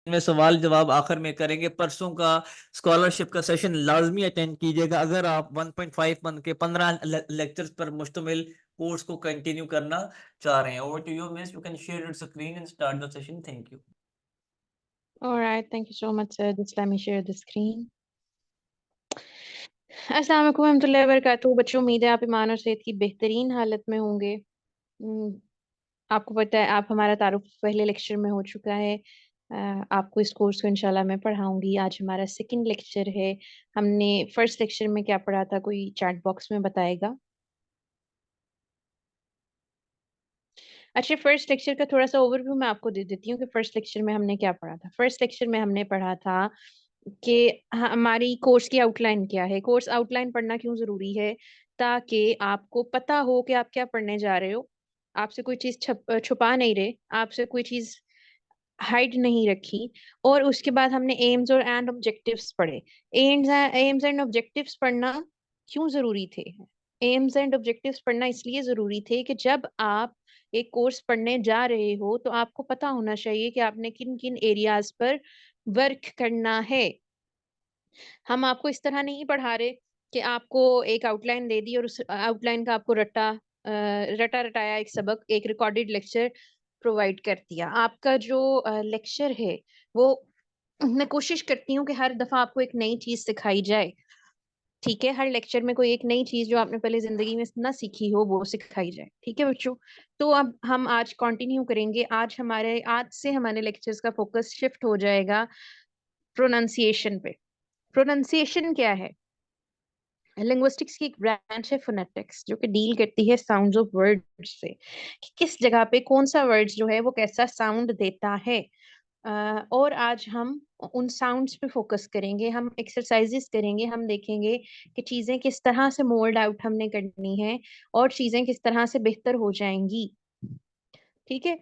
में सवाल जवाब आखिर में करेंगे। परसों का स्कॉलरशिप का सेशन लाजमी अटेंड कीजिएगा अगर आप 1.5 मंथ के 15 लेक्चर्स पर मुश्तमिल कोर्स को कंटिन्यू करना चाह रहे हैं। Over to you miss, you can share your screen and start the session. Thank you. All right, thank you so much, sir. Just let me share the screen. अस्सलाम वालेकुम रहमतुल्लाहि व बरकातहू। बच्चों, उम्मीद है आप ईमान और सेहत की बेहतरीन हालत में होंगे। आपको पता है, आप हमारा तारुफ पहले लेक्चर में हो चुका है। आपको इस कोर्स को इंशाल्लाह मैं पढ़ाऊंगी। आज हमारा सेकंड लेक्चर है। हमने फर्स्ट लेक्चर में क्या पढ़ा था, कोई चैट बॉक्स में बताएगा? अच्छा, फर्स्ट लेक्चर का थोड़ा सा ओवरव्यू मैं आपको दे देती हूँ कि फर्स्ट लेक्चर में हमने क्या पढ़ा था। फर्स्ट लेक्चर में हमने पढ़ा था कि हमारी कोर्स की आउटलाइन क्या है। कोर्स आउटलाइन पढ़ना क्यों जरूरी है? ताकि आपको पता हो कि आप क्या पढ़ने जा रहे हो। आपसे कोई चीज छुपा नहीं रहे, आपसे कोई चीज हाइड नहीं रखी। और उसके बाद हमने एम्स और एंड ऑब्जेक्टिव्स पढ़े। एम्स एंड ऑब्जेक्टिव्स पढ़ना क्यों जरूरी थे? एम्स एंड ऑब्जेक्टिव्स पढ़ना इसलिए जरूरी थे कि जब आप एक कोर्स पढ़ने जा रहे हो तो आपको पता होना चाहिए कि आपने किन किन एरियाज पर वर्क करना है। हम आपको इस तरह नहीं पढ़ा रहे कि आपको एक आउटलाइन दे दी और उस आउटलाइन का आपको रटा रटाया एक सबक, एक रिकॉर्डेड लेक्चर प्रोवाइड कर दिया। आपका जो लेक्चर है वो, मैं कोशिश करती हूँ कि हर दफा आपको एक नई चीज सिखाई जाए। ठीक है, हर लेक्चर में कोई एक नई चीज जो आपने पहले जिंदगी में ना सीखी हो वो सिखाई जाए। ठीक है बच्चों, तो अब हम आज कंटिन्यू करेंगे। आज से हमारे लेक्चर्स का फोकस शिफ्ट हो जाएगा प्रोनाउंसिएशन पे। प्रोनाउंसिएशन क्या है? लिंग्विस्टिक्स की एक ब्रांच है फोनेटिक्स, जो कि डील करती है साउंड्स ऑफ वर्ड्स से, कि किस जगह पे कौन सा वर्ड्स जो है वो कैसा साउंड देता है। और आज हम उन साउंड्स पे फोकस करेंगे, हम एक्सरसाइजेस करेंगे, हम देखेंगे कि चीजें किस तरह से मोल्ड आउट हमने करनी है और चीजें किस तरह से बेहतर हो जाएंगी। ठीक है,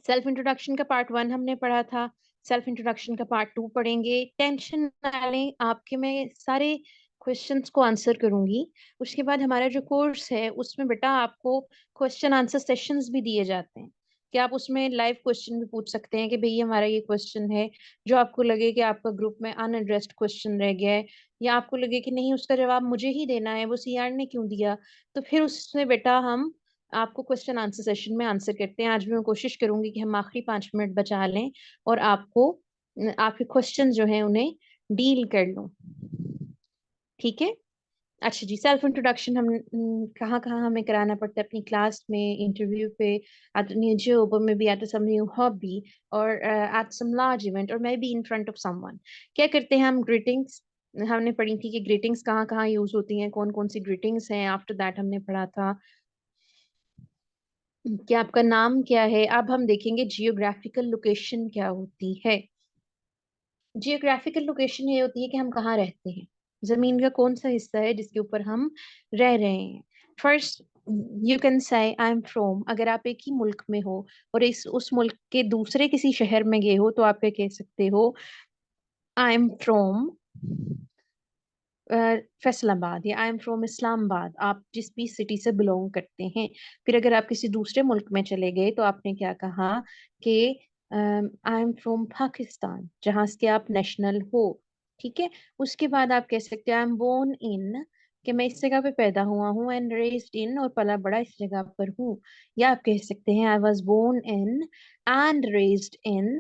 सेल्फ इंट्रोडक्शन का पार्ट 1 हमने पढ़ा था। सेल्फ इंट्रोडक्शन का पार्ट 2 पढ़ेंगे। टेंशन ना लें, आपके मैं सारे क्वेश्चंस को आंसर करूंगी। उसके बाद हमारा जो कोर्स है उसमें बेटा आपको क्वेश्चन आंसर सेशंस भी दिए जाते हैं कि आप उसमें लाइव क्वेश्चन भी पूछ सकते हैं कि भैया हमारा ये क्वेश्चन है। जो आपको लगे कि आपका ग्रुप में अनएड्रेस्ड क्वेश्चन रह गया है, या आपको लगे कि नहीं उसका जवाब मुझे ही देना है, वो सीआर ने क्यों दिया, तो फिर उसमें बेटा हम आपको क्वेश्चन आंसर सेशन में आंसर करते हैं। आज भी मैं कोशिश करूंगी कि हम आखिरी 5 मिनट बचा लें और आपको आपके क्वेश्चन जो हैं उन्हें डील कर लूं। ठीक है, अच्छा जी, सेल्फ इंट्रोडक्शन हम कहाँ कहाँ हमें कराना पड़ता है? अपनी क्लास में, इंटरव्यू पे, at a new job, or maybe at some new hobby, or at some large event, or maybe in front of someone। क्या करते हैं हम? ग्रीटिंग्स हमने पढ़ी थी कि ग्रीटिंग्स कहाँ कहाँ यूज होती हैं, कौन कौन सी ग्रीटिंग्स हैं। आफ्टर दैट हमने पढ़ा था कि आपका नाम क्या है। अब हम देखेंगे जियोग्राफिकल लोकेशन क्या होती है। जियोग्राफिकल लोकेशन ये होती है कि हम कहाँ रहते हैं, जमीन का कौन सा हिस्सा है जिसके ऊपर हम रह रहे हैं। First, you can say I am from. अगर आप एक ही मुल्क में हो और इस उस मुल्क के दूसरे किसी शहर में गए हो तो आप क्या कह सकते हो? आई एम फ्रॉम फैसलाबाद, या आई एम फ्रॉम इस्लामाबाद। आप जिस भी सिटी से बिलोंग करते हैं। फिर अगर आप किसी दूसरे मुल्क में चले गए तो आपने क्या कहा कि आई एम फ्रॉम पाकिस्तान, जहां से आप नेशनल हो। ठीक है, उसके बाद आप कह सकते हैं आई एम बोर्न इन, कि मैं इस जगह पे पैदा हुआ हूँ, एंड रेज्ड इन, और पला बड़ा इस जगह पर हूँ। या आप कह सकते हैं I was born in and raised in.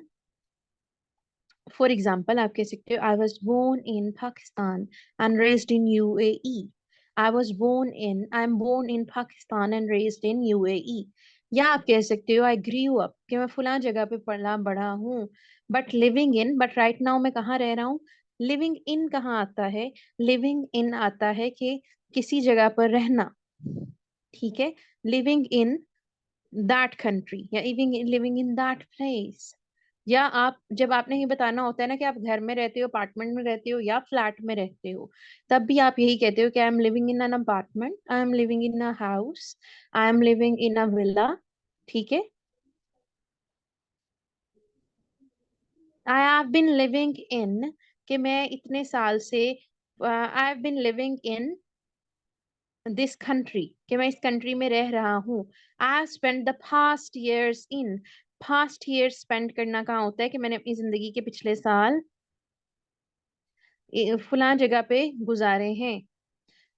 For example आप कह सकते हो I was born in Pakistan and raised in UAE. I am born in Pakistan and raised in UAE. या आप कह सकते हो आई ग्रीव अप, कि मैं फुला जगह पे पला बड़ा हूँ, but living in, but right now मैं कहाँ रह रहा हूँ। लिविंग इन कहाँ आता है? लिविंग इन आता है कि किसी जगह पर रहना। ठीक है, लिविंग इन दैट कंट्री, या लिविंग इन दैट प्लेस। या आप जब आपने ये बताना होता है ना कि आप घर में रहते हो, अपार्टमेंट में रहते हो या फ्लैट में रहते हो, तब भी आप यही कहते हो कि I am living in an apartment, I am living in a house, I am living in a villa. ठीक है, I have been living in, कि मैं इतने साल से, I have been living in this country, कि मैं इस कंट्री में रह रहा हूँ। I have spend the past years in, past year spend करना कहाँ होता है कि मैंने अपनी जिंदगी के पिछले साल फलां जगह पे गुजारे हैं।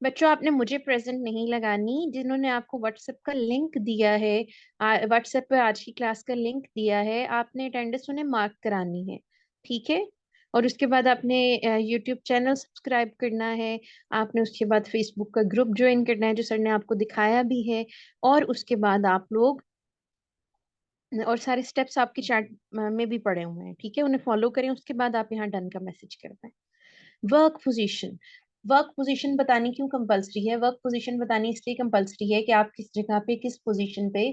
बच्चों आपने मुझे प्रेजेंट नहीं लगानी, जिन्होंने आपको व्हाट्सएप का लिंक दिया है, व्हाट्सएप पे आज की क्लास का लिंक दिया है, आपने अटेंडेंस उन्हें मार्क करानी है। ठीक है। और उसके बाद आपने यूट्यूब चैनल सब्सक्राइब करना है। आपने उसके बाद फेसबुक का ग्रुप ज्वाइन करना है जो सर ने आपको दिखाया भी है। और उसके बाद आप लोग, और सारे स्टेप्स आपके चैट में भी पड़े हुए हैं, ठीक है, उन्हें फॉलो करें। उसके बाद आप यहाँ डन का मैसेज कर दें। वर्क पोजीशन, वर्क पोजीशन बतानी क्यों कंपलसरी है? वर्क पोजीशन बतानी इसलिए कंपलसरी है कि आप किस जगह पे किस पोजीशन पे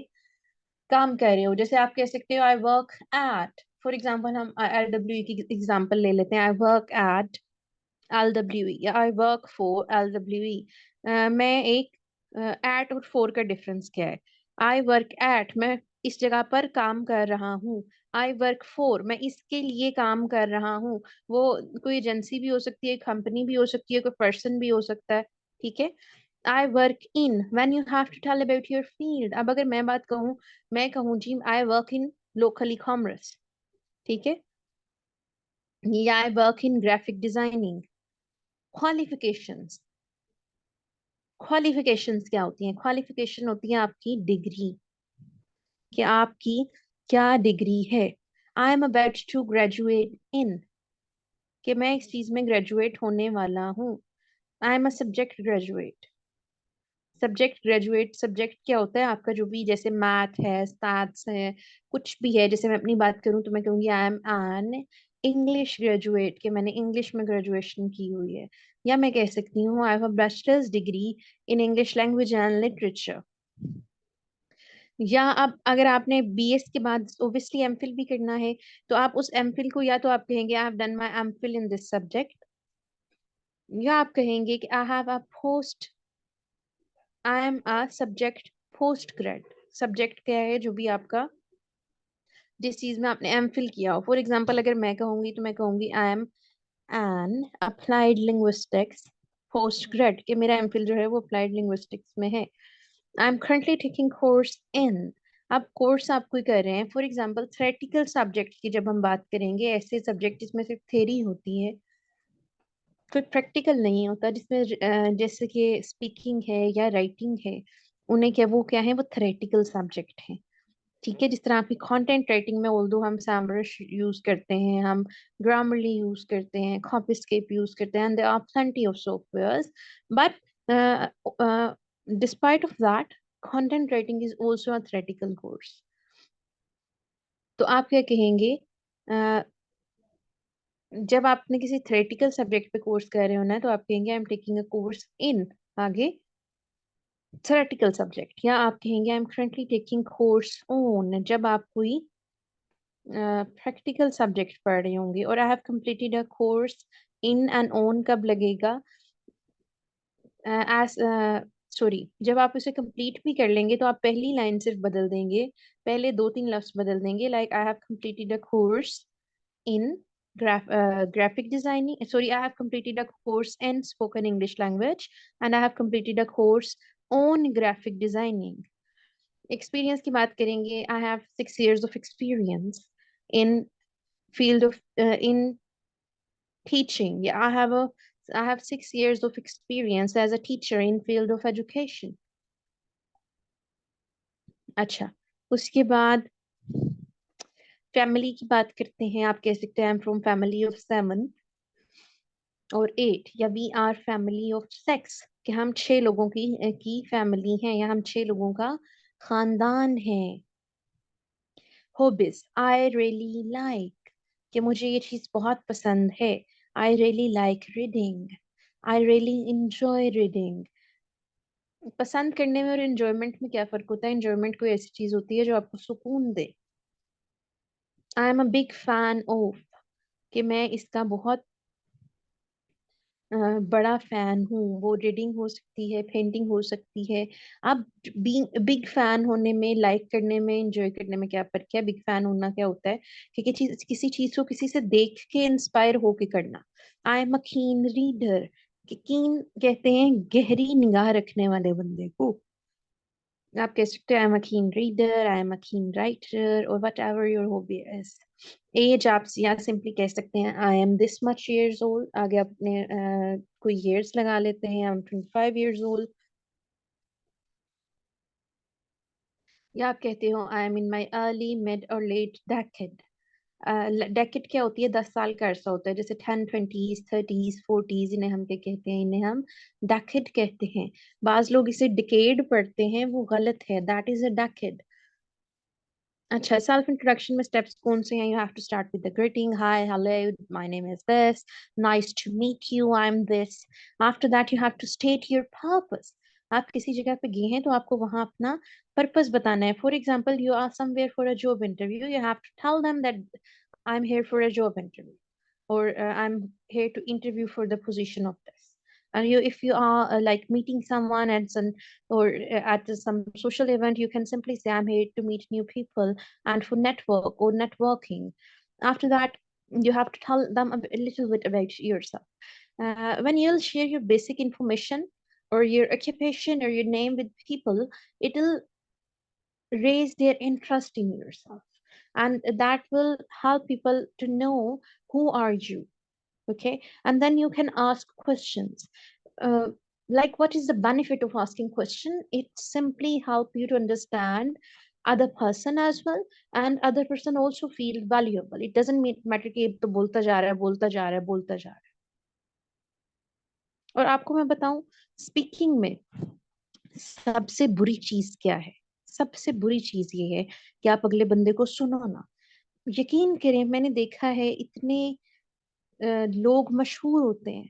काम कर रहे हो। जैसे आप कह सकते हो I work at, for example हम LWE की एग्जांपल ले लेते हैं, आई वर्क एट LWE या आई वर्क फॉर LWE। मैं एक एट और फॉर का डिफरेंस क्या है? आई वर्क एट, मैं इस जगह पर काम कर रहा हूँ। आई वर्क फॉर, मैं इसके लिए काम कर रहा हूँ। वो कोई एजेंसी भी हो सकती है, कंपनी भी हो सकती है, कोई पर्सन भी हो सकता है। ठीक है। I work in, when you have to tell about your field. अब अगर मैं बात कहूँ, मैं कहूँ जी I work in local e commerce, ठीक है, या I work in graphic designing. Qualifications, qualifications क्या होती हैं? क्वालिफिकेशन होती है आपकी डिग्री, कि आपकी क्या डिग्री है। I am about to graduate in, कि मैं इस चीज में ग्रेजुएट होने वाला हूँ। I am a subject graduate. Subject graduate, subject क्या होता है आपका? जो भी, जैसे मैथ है, स्टैट्स है, कुछ भी है। जैसे मैं अपनी बात करूं तो मैं कहूंगी I am an English graduate, कि मैंने इंग्लिश में ग्रेजुएशन की हुई है। या मैं कह सकती हूँ I have a bachelors degree in English language and literature. या अब अगर आपने BS के बाद ओबियसली एमफिल भी करना है, तो आप उस एमफिल को, या तो आप कहेंगे I have done my MPhil in this subject, या आप कहेंगे कि I have a post, I am a subject post grade. Subject क्या है? जो भी आपका, जिस चीज में आपने एमफिल किया हो। फॉर एग्जांपल अगर मैं कहूंगी तो मैं कहूंगी I am N applied linguistics post grade, कि मेरा एमफिल जो है वो अप्लाइड लिंग्विस्टिक्स में है। I am currently taking course in, आप कोर्स आप कोई कर रहे हैं। फॉर एग्जांपल थ्योरेटिकल सब्जेक्ट की जब हम बात करेंगे, ऐसे सब्जेक्ट जिसमें सिर्फ थ्योरी होती है, कोई प्रैक्टिकल नहीं होता, जिसमें जैसे कि स्पीकिंग है या राइटिंग है, उन्हें क्या, वो क्या है, वो थ्योरेटिकल सब्जेक्ट है। ठीक है। जिस तरह आपकी कंटेंट राइटिंग में ऑल्दो हम सैमरश यूज करते हैं, हम ग्रामरली यूज करते हैं, कॉपीस्केप यूज करते हैं, and there are plenty of softwares, but despite of that content writing is also a theoretical course. तो आप क्या कहेंगे? अ, जब आपने किसी थ्योरेटिकल सब्जेक्ट पे कोर्स कर रहे हो ना, तो आप कहेंगे I am taking a course in, आगे थ्योरेटिकल सब्जेक्ट। या आप कहेंगे I am currently taking course on, जब आप कोई प्रैक्टिकल सब्जेक्ट पढ़ रहे होंगे। और I have completed a course in and on कब लगेगा? एज सॉरी, जब आप उसे कंप्लीट भी कर लेंगे तो आप पहली लाइन सिर्फ बदल देंगे, पहले 2-3 लफ्ज बदल देंगे, like I have completed a course in graphic designing. Sorry, I have completed a course in spoken English language, and I have completed a course on graphic designing. Experience की बात करेंगे, I have 6 years of experience in field of in teaching. Yeah, I have 6 years of experience as a teacher in field of education. अच्छा, उसके बाद family की बात करते हैं। आप कह सकते हैं I am from family of 7 और 8, या वी आर फैमिली ऑफ 6, कि हम 6 लोगों की फैमिली हैं, या हम 6 लोगों का खानदान है। हॉबीज, आई रियली लाइक, कि मुझे ये चीज बहुत पसंद है। I really like reading, I really enjoy reading. पसंद करने में और एंजॉयमेंट में क्या फर्क होता है? एंजॉयमेंट कोई ऐसी चीज होती है जो आपको सुकून दे। I am a big fan of, कि मैं इसका बहुत बड़ा फैन हूँ। वो रीडिंग हो सकती है, पेंटिंग हो सकती है। आप बीइंग बिग फैन होने में, लाइक करने में, एंजॉय करने में क्या फर्क है? बिग फैन होना क्या होता है कि किसी चीज को किसी से देख के इंस्पायर होके करना। आई एम अ कीन रीडर, कि कीन कहते हैं गहरी निगाह रखने वाले बंदे को। आप कह सकते हो आई एम अ कीन reader, I am a keen writer, और whatever your hobby is. As आप या सिंपली कह सकते हैं I am this much years old, आगे अपने कोई ईयर्स लगा लेते हैं, आई एम 25 ईयर्स ओल्ड। या आप कहते हो I am in my early mid और लेट डेकेड। डेकेड क्या होती है? 10 साल का अरसा होता है, जैसे 10, 20s, 30s, 40s, इन्हें हम क्या कहते हैं? इन्हें हम डेकेड कहते हैं। बाज लोग इसे डिकेड पढ़ते हैं, वो गलत है, दैट इज अ डेकेड। अच्छा, सेल्फ इंट्रोडक्शन में स्टेप्स कौन से हैं? You have to start with the greeting, hi, hello, my name is this, nice to meet you, I am this. After that you have to state your purpose. आप किसी जगह पे गए हैं तो आपको वहां अपना पर्पस बताना है। For example, you are somewhere for a job interview, you have to tell them that I'm here for a job interview, or I'm here to interview for the position of this. And you, if you are like meeting someone at some, or at some social event, you can simply say I'm here to meet new people and for network or networking. After that, you have to tell them a little bit about yourself. When you'll share your basic information or your occupation or your name with people, it'll raise their interest in yourself, and that will help people to know who are you. Okay, and then you can ask questions. uh, like, what is the benefit of asking question? It simply help you to understand other person as well, and other person also feel valuable. It doesn't matter कि तो बोलता जा रहा है, बोलता जा रहा है, बोलता जा रहा है। और आपको मैं बताऊं, स्पीकिंग में सबसे बुरी चीज क्या है? सबसे बुरी चीज ये है कि आप अगले बंदे को सुनो ना। यकीन करें, मैंने देखा है इतने लोग मशहूर होते हैं,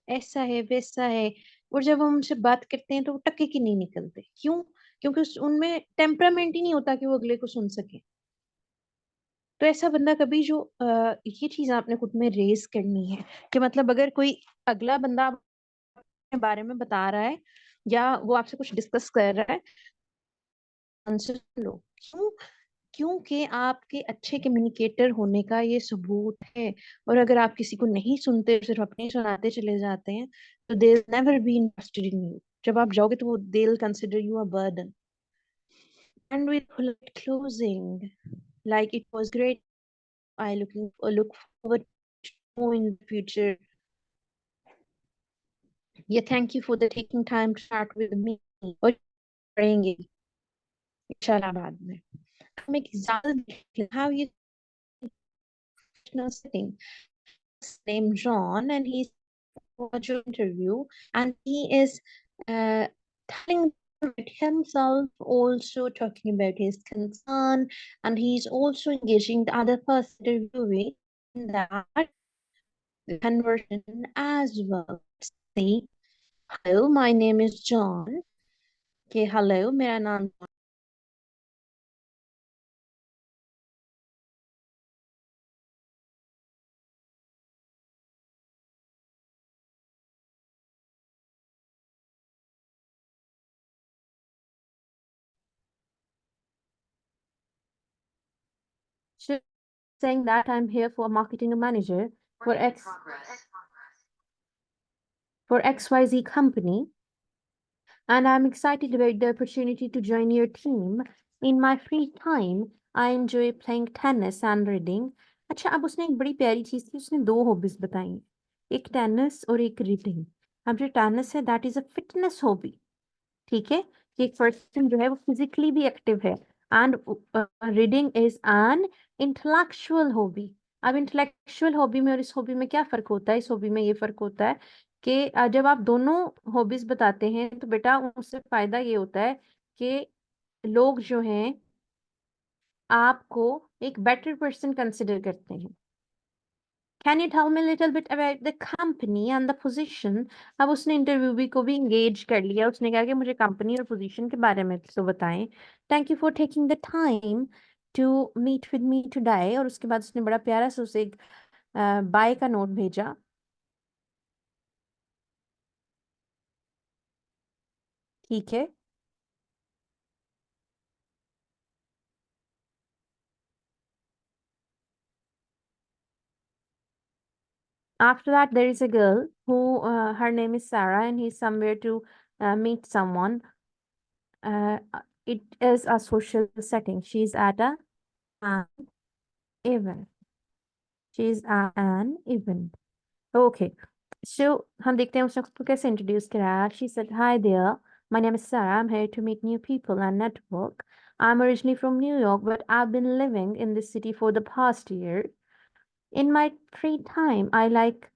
ऐसा है वैसा है, और जब हम उनसे बात करते हैं तो वो टके की नहीं निकलते। क्यों? क्योंकि उनमें टेम्परामेंट ही नहीं होता कि वो अगले को सुन सके। तो ऐसा बंदा कभी जो ये चीज आपने खुद में रेज करनी है कि मतलब अगर कोई अगला बंदा आपके बारे में बता रहा है या वो आपसे कुछ डिस्कस कर रहा है, आंसर लो। क्यों? क्योंकि आपके अच्छे कम्युनिकेटर होने का ये सबूत है। और अगर आप किसी को नहीं सुनते, सिर्फ अपने सुनाते चले जाते हैं, तो they never be interested in you. जब आप जाओगे तो वो they will consider you a burden. And with closing, like, it was great. I look forward to in the future. Yeah, thank you for the taking time to start with me. और करेंगे इंशाल्लाह बाद में। हम एक इजाजत, how you sitting, named John, and he's a job interview, and he is telling about himself, also talking about his concern, and he's also engaging the other person interviewing in that conversation as well. Say, hello, my name is John. Okay, hello, मेरा नाम। Saying that I'm here for marketing manager for XYZ company, and I'm excited about the opportunity to join your team. In my free time, I enjoy playing tennis and reading. अच्छा, अब उसने एक बड़ी प्यारी चीज की, उसने दो हॉबीज बताई हैं, एक टेनिस और एक रीडिंग। अब जो टेनिस है, that is a fitness hobby. ठीक है, कि एक पर्सन जो है वो फिजिकली भी एक्टिव है, and reading is an intellectual hobby. अब इंटेलेक्चुअल हॉबी में और इस हॉबी में क्या फर्क होता है? इस हॉबी में ये फर्क होता है कि जब आप दोनों हॉबीज बताते हैं तो बेटा उससे फायदा ये होता है कि लोग जो हैं आपको एक बेटर पर्सन कंसिडर करते हैं। Can you tell me a little bit about the company and the position? अब उसने इंटरव्यू को भी इंगेज कर लिया, उसने कहा कि मुझे कंपनी और पोजीशन के बारे में तो बताएं। Thank you for taking the time to meet with me today. और उसके बाद उसने बड़ा प्यारा सा उसे एक बाय का नोट भेजा। ठीक है, after that there is a girl who her name is Sarah, and he's somewhere to meet someone. It is a social setting. She's at an event. She's at an event. Okay. So हम देखते हैं उसने खुद को कैसे introduce कराया. She said, "Hi there. My name is Sarah. I'm here to meet new people and network. I'm originally from New York, but I've been living in this city for the past year. In my free time, I like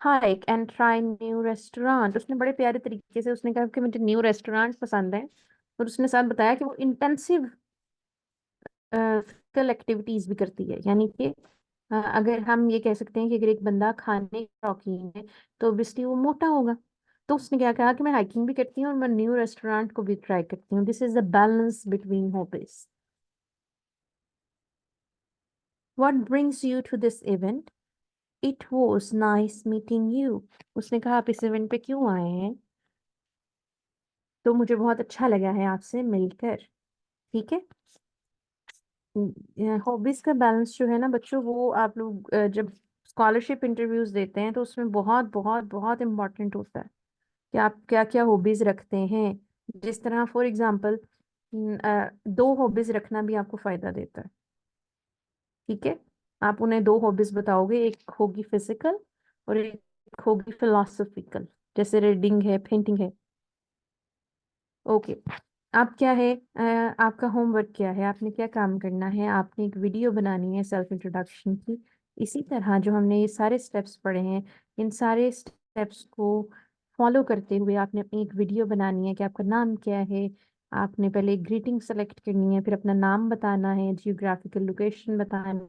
hike and try new restaurant." उसने बड़े प्यारे तरीके से उसने कहा कि मुझे new restaurant पसंद है, और उसने साथ बताया कि वो इंटेंसिव फिजिकल एक्टिविटीज भी करती है. यानी कि अगर हम ये कह सकते हैं कि अगर एक बंदा खाने का शौकीन है तो ऑब्वियसली वो मोटा होगा. तो उसने क्या कहा कि मैं हाइकिंग भी करती हूँ और मैं न्यू रेस्टोरेंट को भी ट्राई करती हूँ. This is the balance between hobbies. What brings you to this event? It was nice meeting you. उसने कहा आप इस इवेंट पे क्यों आए हैं? तो मुझे बहुत अच्छा लगा है आपसे मिलकर. ठीक है. हॉबीज का बैलेंस जो है ना बच्चों, वो आप लोग जब स्कॉलरशिप इंटरव्यूज देते हैं तो उसमें बहुत बहुत बहुत इम्पोर्टेंट होता है कि आप क्या क्या हॉबीज रखते हैं. जिस तरह फॉर एग्जांपल 2 हॉबीज रखना भी आपको फायदा देता है. ठीक है. आप उन्हें 2 हॉबीज बताओगे, एक होगी फिजिकल और एक होगी फिलोसफिकल, जैसे रीडिंग है, पेंटिंग है. ओके. आप क्या है आपका होमवर्क क्या है? आपने क्या काम करना है? आपने एक वीडियो बनानी है सेल्फ इंट्रोडक्शन की. इसी तरह जो हमने ये सारे स्टेप्स पढ़े हैं, इन सारे स्टेप्स को फॉलो करते हुए आपने अपनी एक वीडियो बनानी है कि आपका नाम क्या है. आपने पहले ग्रीटिंग सेलेक्ट करनी है, फिर अपना नाम बताना है, जियोग्राफिकल लोकेशन बतानी,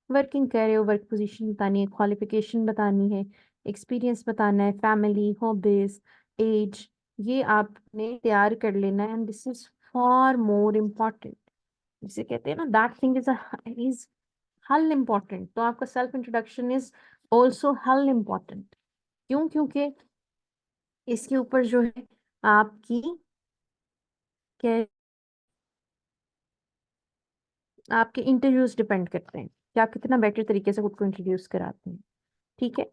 वर्किंग कर रहे हो वर्क पोजीशन बतानी है, क्वालिफिकेशन बतानी है, एक्सपीरियंस बताना है, फैमिली, हॉबीज, एज. ये आपने तैयार कर लेना है. And this is for more important. जिसे कहते हैं ना, दैट थिंग इज हल इम्पोर्टेंट. तो आपका सेल्फ इंट्रोडक्शन इज ऑल्सो हल इम्पोर्टेंट. क्यों? क्योंकि इसके ऊपर जो है आपकी क्या, आपके इंटरव्यूज डिपेंड करते हैं कि आप कितना बेटर तरीके से खुद को इंट्रोड्यूस कराते हैं. ठीक है.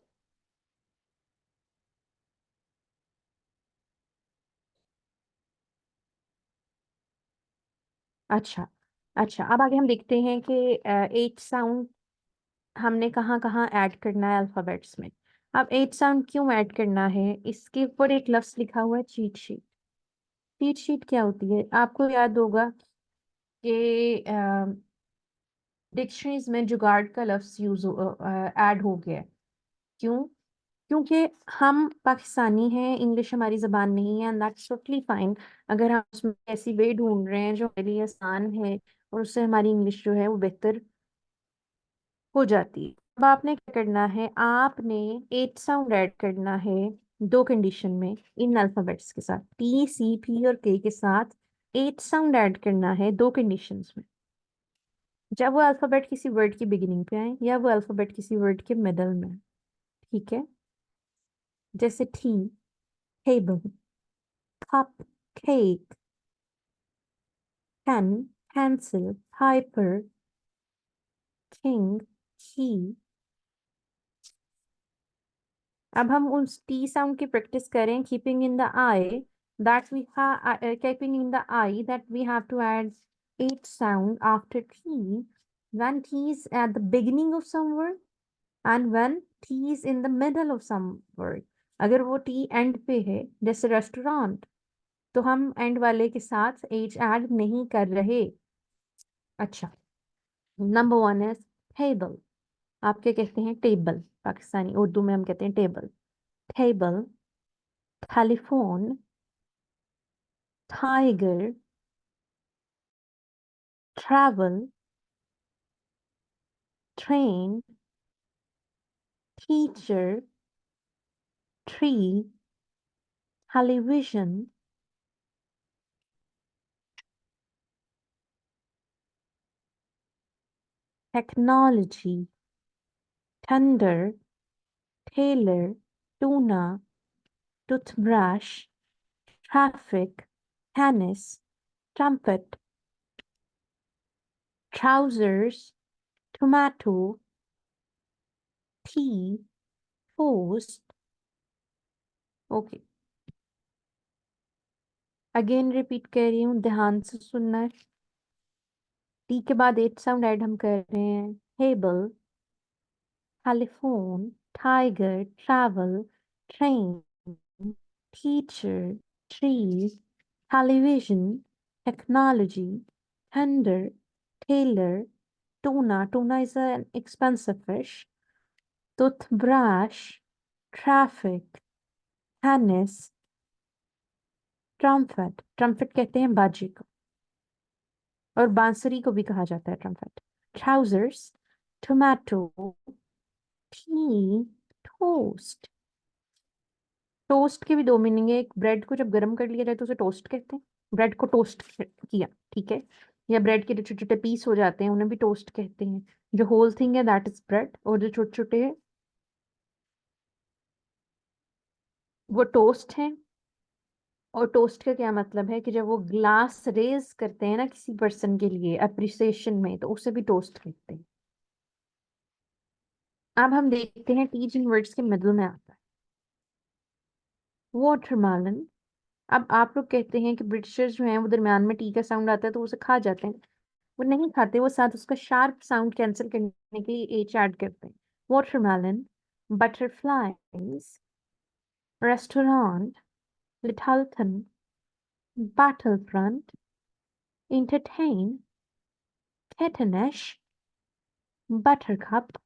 अच्छा. अच्छा, अब आगे हम देखते हैं कि 8 साउंड हमने कहाँ कहाँ ऐड करना है अल्फाबेट्स में. अब 8 साउंड क्यों ऐड करना है, इसके ऊपर एक लफ्ज लिखा हुआ है चीट शीट. चीट शीट क्या होती है? आपको याद होगा कि डिक्शनरीज में जुगाड़ का लफ्ज यूज ऐड हो गया है. क्यों? क्योंकि हम पाकिस्तानी हैं, इंग्लिश हमारी जबान नहीं है, एंड दैट्स टोटली फाइन. अगर हम उसमें ऐसी वे ढूंढ रहे हैं जो हमारे लिए आसान है और उससे हमारी इंग्लिश जो है वो बेहतर हो जाती है. अब आपने क्या करना है, आपने 8 साउंड ऐड करना है 2 कंडीशन में. इन अल्फाबेट्स के साथ टी, सी, पी और के साथ 8 साउंड ऐड करना है 2 कंडीशंस में. जब वो अल्फाबेट किसी वर्ड की बिगिनिंग पे आए या वो अल्फाबेट किसी वर्ड के मिडल में. ठीक है. जैसे tea, table, cup, cake, pen, pencil, hyper, king, key. अब हम उस टी साउंड की प्रैक्टिस करें. Keeping in the eye that we keeping in the eye that we have to add 8 sound after T when t is at the beginning of some word and when t is in the middle of some word. अगर वो t and पे है जैसे restaurant, तो हम and वाले के साथ h ऐड नहीं कर रहे. अच्छा. नंबर 1 है टेबल. आप क्या कहते हैं? टेबल. पाकिस्तानी उर्दू में हम कहते हैं table. Table, telephone, tiger, travel, train, teacher, tree, television, technology, thunder, tailor, tuna, toothbrush, traffic, tennis, trumpet, trousers, tomato, tea, post. Okay. Again repeat कर रही हूँ, ध्यान से सुनना है। टी के बाद 8 साउंड ऐड हम कर रहे हैं। Table, telephone, tiger, travel, train, teacher, trees, television, technology, thunder, tailor, tuna. Tuna is an expensive fish. Toothbrush, traffic, tennis, trumpet. Trumpet कहते हैं बाजे को, और बांसुरी को भी कहा जाता है trumpet. Trousers, tomato, tea, toast. Toast के भी दो मीनिंग है। एक, ब्रेड को जब गर्म कर लिया जाए तो उसे टोस्ट कहते हैं, ब्रेड को टोस्ट किया, ठीक है। या ब्रेड के जो छोटे छोटे पीस हो जाते हैं उन्हें भी टोस्ट कहते हैं। जो होल थिंग है दैट इज ब्रेड, और जो छोटे छोटे है वो टोस्ट है। और टोस्ट का क्या मतलब है कि जब वो ग्लास रेज करते हैं ना किसी पर्सन के लिए अप्रिसिएशन में, तो उसे भी टोस्ट कहते हैं। अब हम देखते हैं टी जिन वर्ड्स के मिडल में आता है। वाटरमेलन। अब आप लोग कहते हैं कि ब्रिटिशर्स जो हैं वो दरम्यान में टी का साउंड आता है तो उसे खा जाते हैं। वो नहीं खाते, वो साथ उसका शार्प साउंड कैंसिल करने के लिए एच ऐड करते हैं। Watermelon, butterflies, restaurant, Littleton, battlefront, entertain, Kittenish, buttercup,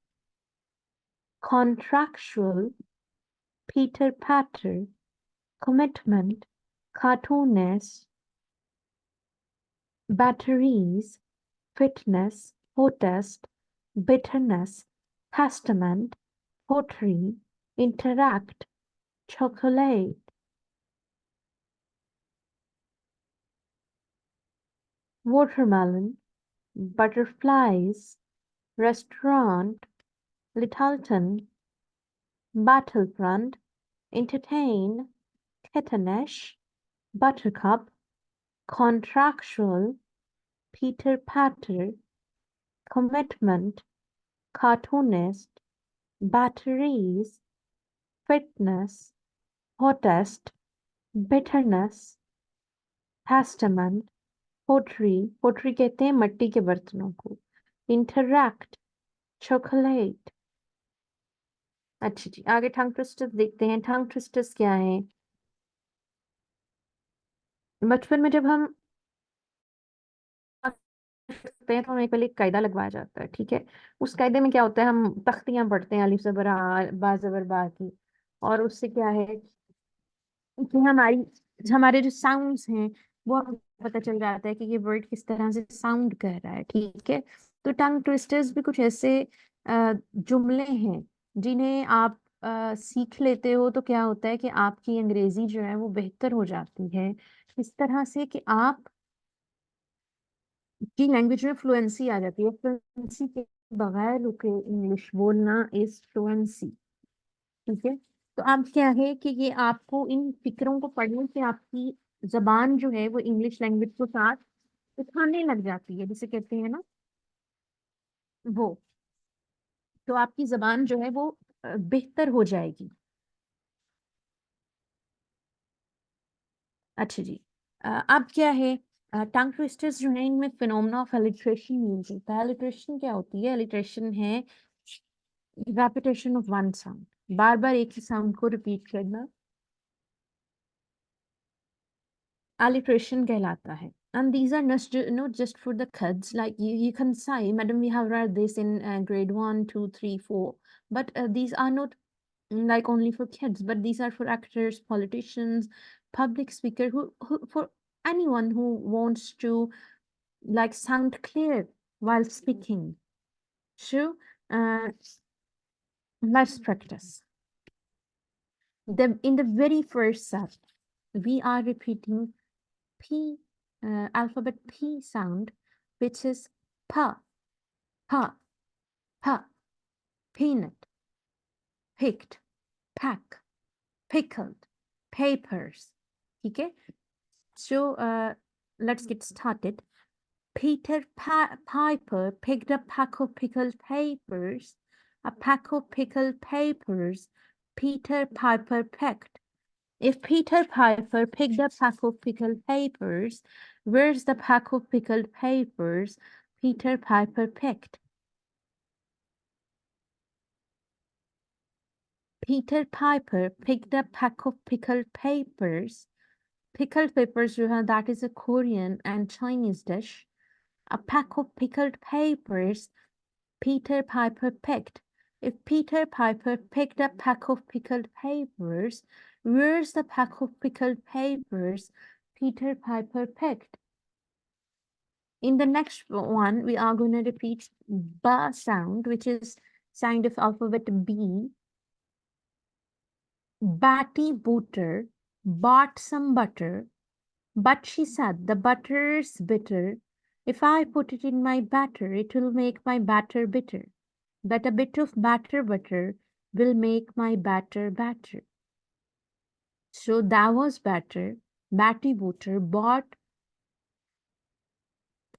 contractual, Peter Patter, commitment, cartoonist, batteries, fitness, protest, bitterness, testament, pottery, interact, chocolate. Watermelon, butterflies, restaurant, Littleton, battlefront, entertain, kittenish, buttercup, contractual, Peter Patter, commitment, cartoonist, batteries, fitness, protest, bitterness, testament, pottery, pottery कहते हैं मिट्टी के बर्तनों को, interact, chocolate. अच्छा जी, आगे टंग twisters देखते हैं। टंग ट्विस्टर्स क्या है? बचपन में जब हम करते हैं तो हमें पहले एक कायदा लगवाया जाता है, ठीक है। उस कायदे में क्या होता है, हम तख्तियां पढ़ते हैं अलिफ ज़बर आ, बा ज़बर बा की। और उससे क्या है कि हमारे जो साउंड्स हैं वो हमें पता चल जाता है कि ये वर्ड किस तरह से साउंड कर रहा है, ठीक है। तो टंग ट्विस्टर्स भी कुछ ऐसे जुमले हैं जिन्हें आप सीख लेते हो तो क्या होता है कि आपकी अंग्रेजी जो है वो बेहतर हो जाती है, इस तरह से कि आप की लैंग्वेज में फ्लुएंसी आ जाती है। फ्लुएंसी के बगैर रुके इंग्लिश बोलना इज फ्लुएंसी, ठीक है। तो अब क्या है कि ये आपको इन फिक्रों को पढ़ने से आपकी जबान जो है वो इंग्लिश लैंग्वेज के साथ उठाने लग जाती है, जिसे कहते हैं ना वो। तो आपकी जबान जो है वो बेहतर हो जाएगी। अच्छा जी, अब क्या है, टंग ट्विस्टर्स जो है इनमें फिनोमेना ऑफ अलिट्रेशन यूज होता है। अलिट्रेशन क्या होती है? अलिट्रेशन है रेपिटेशन ऑफ वन साउंड, बार बार एक ही साउंड को रिपीट करना alliteration कहलाता है। And these are not just for the kids. Like you can say, Madam, we have read this in grade 1, 2, 3, 4. But these are not like only for kids, but these are for actors, politicians, public speaker, who for anyone who wants to like sound clear while speaking. So uh, let's practice. In the very first set, we are repeating P, alphabet P sound, which is pa, pa, pa, peanut, picked, pack, pickled, papers. Okay, so let's get started. Peter Piper picked a pack of pickled papers. A pack of pickled papers Peter Piper picked. If Peter Piper picked a pack of pickled papers, where's the pack of pickled papers Peter Piper picked? Peter Piper picked a pack of pickled papers. Pickled papers, that is a Korean and Chinese dish. A pack of pickled papers Peter Piper picked. If Peter Piper picked a pack of pickled papers, where's the pack of pickled papers Peter Piper picked? In the next one, we are going to repeat ba sound, which is sound of alphabet B. Batty Booter bought some butter, but she said, the butter's bitter. If I put it in my batter, it will make my batter bitter. But a bit of batter butter will make my batter batter. So that was batter. Batty Booter bought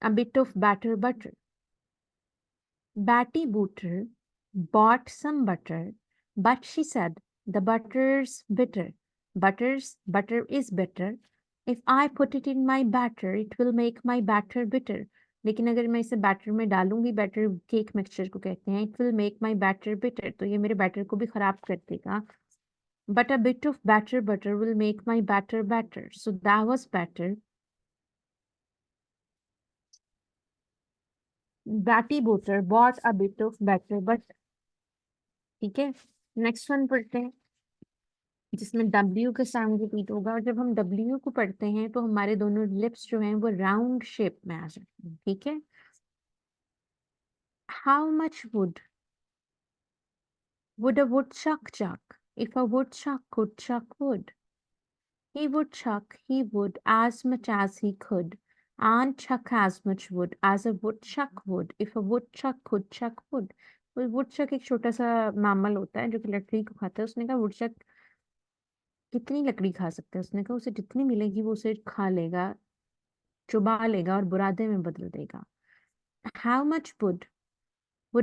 a bit of batter butter. Batty Booter bought some butter, but she said, the butter's bitter. Butter is bitter. If I put it in my batter, it will make my batter bitter. लेकिन अगर मैं इसे batter में डालूंगी, batter cake mixture को कहते हैं, it will make my batter bitter, तो ये मेरे बैटर को भी खराब कर देगा. But a bit of batter butter will make my batter batter. So that was batter. Batty Booter bought a bit of batter butter. ठीक है, नेक्स्ट वन पढ़ते हैं जिसमें W का साउंड रिपीट होगा, और जब हम W को पढ़ते हैं तो हमारे दोनों लिप्स जो हैं वो राउंड शेप में आ जाते हैं. ठीक है. How much would a woodchuck chuck if a woodchuck could chuck wood? He would chuck, he would, as much as he could, and chuck as much wood as a woodchuck would if a woodchuck could chuck wood. तो woodchuck एक छोटा सा mammal होता है जो कि लकड़ी को खाता है. उसने कहा woodchuck कितनी लकड़ी खा सकता है. उसने कहा उसे जितनी मिलेगी वो उसे खा लेगा, चुबा लेगा और बुरादे में बदल देगा. How much would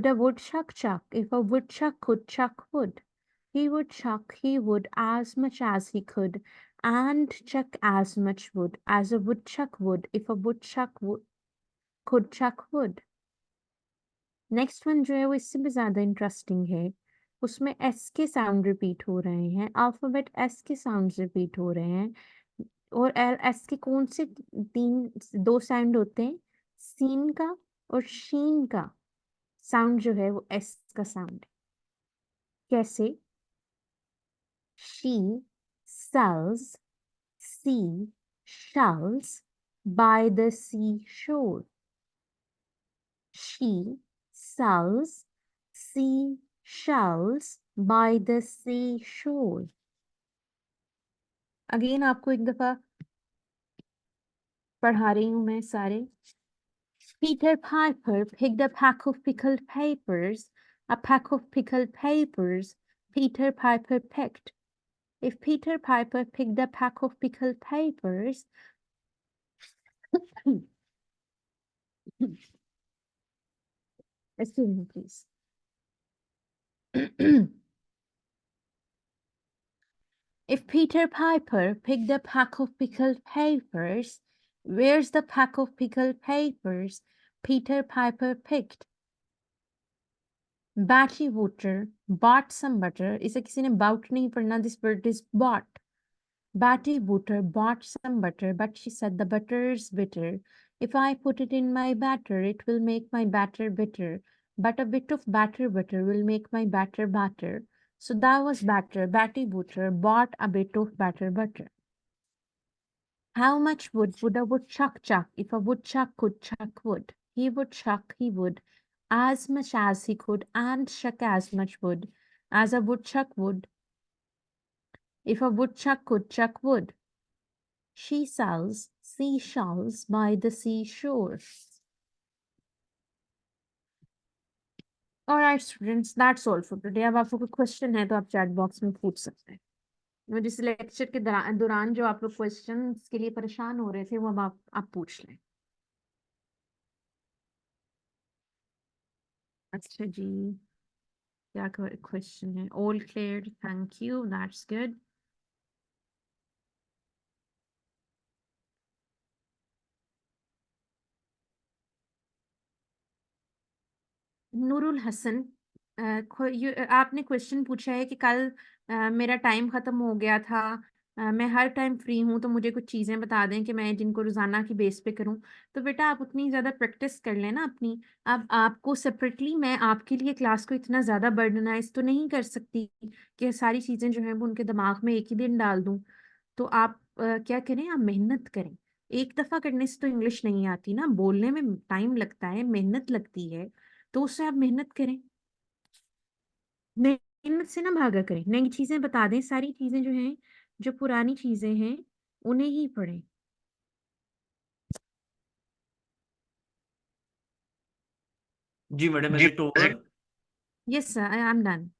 a woodchuck chuck if a woodchuck could chuck wood? He would chuck, he would, as much as he could, and chuck as much wood as a woodchuck would if a woodchuck could chuck wood. Next one जो है वो इससे भी ज्यादा interesting है. उसमें S के sound repeat हो रहे हैं, अल्फाबेट एस के साउंड रिपीट हो रहे हैं. और एस के कौन से दो साउंड होते हैं? सीन का और शीन का साउंड जो है वो एस का साउंड. कैसे? She sells, sea shells by the seashore. She sells seashells by the seashore. Again आपको एक दफा पढ़ा रही हूं मैं सारे. Peter Piper picked a pack of pickled papers. A pack of pickled papers Peter Piper picked. If Peter Piper picked a pack of pickled papers, excuse me, please. If Peter Piper picked a pack of pickled papers, where's the pack of pickled papers Peter Piper picked? Batty Booter bought some butter. इसे किसी ने bout नहीं पढ़ना. This word is bought. Batty Booter bought some butter, but she said the butter's bitter. If I put it in my batter, it will make my batter bitter. But a bit of batter butter will make my batter batter. So that was batter. Batty Booter bought a bit of batter butter. How much wood would a woodchuck chuck if a woodchuck could chuck wood? He would chuck, he would, as much as he could, and chuck as much wood as a woodchuck would if a woodchuck could chuck wood. She sells seashells by the seashore. Alright students, that's all for today. अब आपको कोई question है तो आप chat box में पूछ सकते हैं. मुझे इस लेक्चर के दौरान जो आप लोग क्वेश्चंस के लिए परेशान हो रहे थे वो अब आप पूछ लें. अच्छा जी, क्या क्वेश्चन है? All cleared, thank you, that's good. Nurul Hasan, आपने क्वेश्चन पूछा है कि कल मेरा टाइम ख़त्म हो गया था, मैं हर टाइम फ्री हूँ, तो मुझे कुछ चीज़ें बता दें कि मैं जिनको रोज़ाना की बेस पे करूँ। तो बेटा आप उतनी ज़्यादा प्रैक्टिस कर लें ना अपनी। अब आपको सेपरेटली मैं आपके लिए क्लास को इतना ज़्यादा बर्डनाइज़ तो नहीं कर सकती कि सारी चीज़ें जो हैं वो उनके दिमाग में एक ही दिन डाल दूँ। तो आप क्या करें, आप मेहनत करें। एक दफ़ा करने से तो इंग्लिश नहीं आती ना, बोलने में टाइम लगता है, मेहनत लगती है। तो उससे आप मेहनत करें। मेहनत से ना भागा करें, नई चीज़ें बता दें, सारी चीज़ें जो हैं, जो पुरानी चीज़ें हैं, उन्हें ही पढ़ें। जी मैडम, इज जी। It over? Yes sir, I am done.